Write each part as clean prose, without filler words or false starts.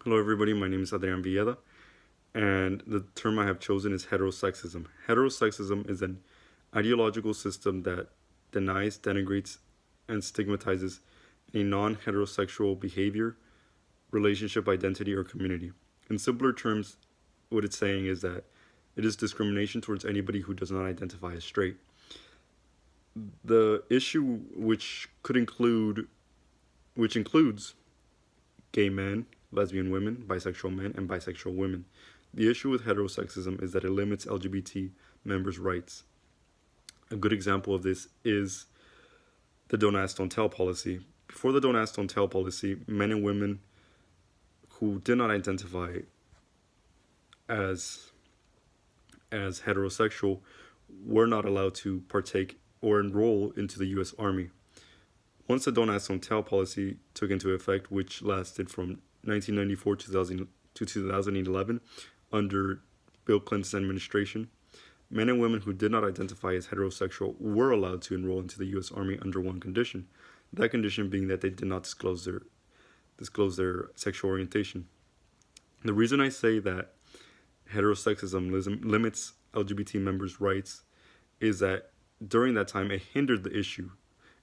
Hello, everybody. My name is Adrian Villeda, and the term I have chosen is heterosexism. Heterosexism is an ideological system that denies, denigrates, and stigmatizes a non heterosexual behavior, relationship, identity, or community. In simpler terms, what it's saying is that it is discrimination towards anybody who does not identify as straight. The issue, which includes gay men, lesbian women, bisexual men, and bisexual women. The issue with heterosexism is that it limits LGBT members' rights. A good example of this is the Don't Ask, Don't Tell policy. Before the Don't Ask, Don't Tell policy, men and women who did not identify as heterosexual were not allowed to partake or enroll into the U.S. Army. Once the Don't Ask, Don't Tell policy took into effect, which lasted from 1994 to 2011 under Bill Clinton's administration, men and women who did not identify as heterosexual were allowed to enroll into the U.S. Army under one condition. That condition being that they did not disclose their sexual orientation. The reason I say that heterosexism limits LGBT members' rights is that during that time it hindered the issue.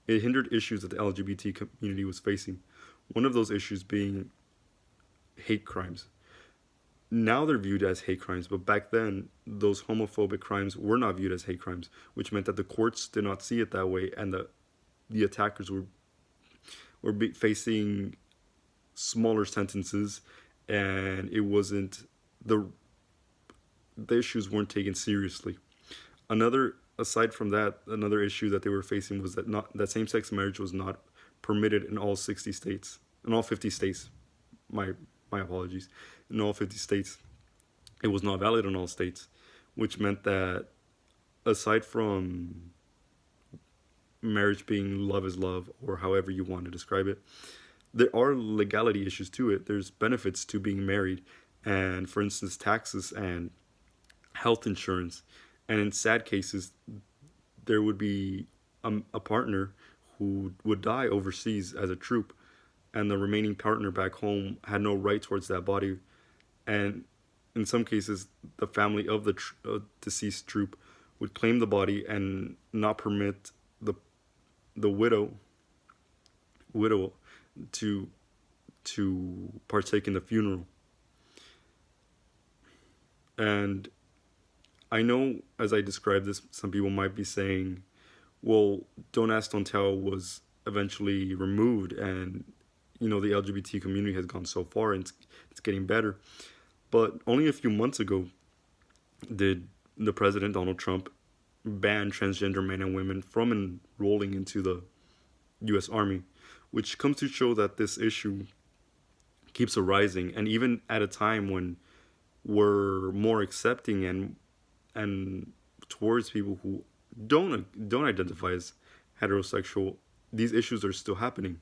It hindered issues that the LGBT community was facing. One of those issues being hate crimes. Now they're viewed as hate crimes, but back then those homophobic crimes were not viewed as hate crimes, which meant that the courts did not see it that way, and the attackers were facing smaller sentences, and it wasn't the issues weren't taken seriously. Another aside from that, another issue that they were facing was that same-sex marriage was not permitted in all 60 states, in all 50 states. My my apologies. In all 50 states, it was not valid in all states, which meant that aside from marriage being love is love, or however you want to describe it, there are legality issues to it. There's benefits to being married, and for instance, taxes and health insurance. And in sad cases, there would be a partner who would die overseas as a troop, and the remaining partner back home had no right towards that body. And in some cases, the family of the deceased troop would claim the body and not permit the widow to partake in the funeral. And I know as I describe this, some people might be saying, well, Don't Ask, Don't Tell was eventually removed, and the LGBT community has gone so far, and it's getting better. But only a few months ago did the president Donald Trump ban transgender men and women from enrolling into the U.S. Army, which comes to show that this issue keeps arising, and even at a time when we're more accepting and towards people who don't identify as heterosexual, these issues are still happening.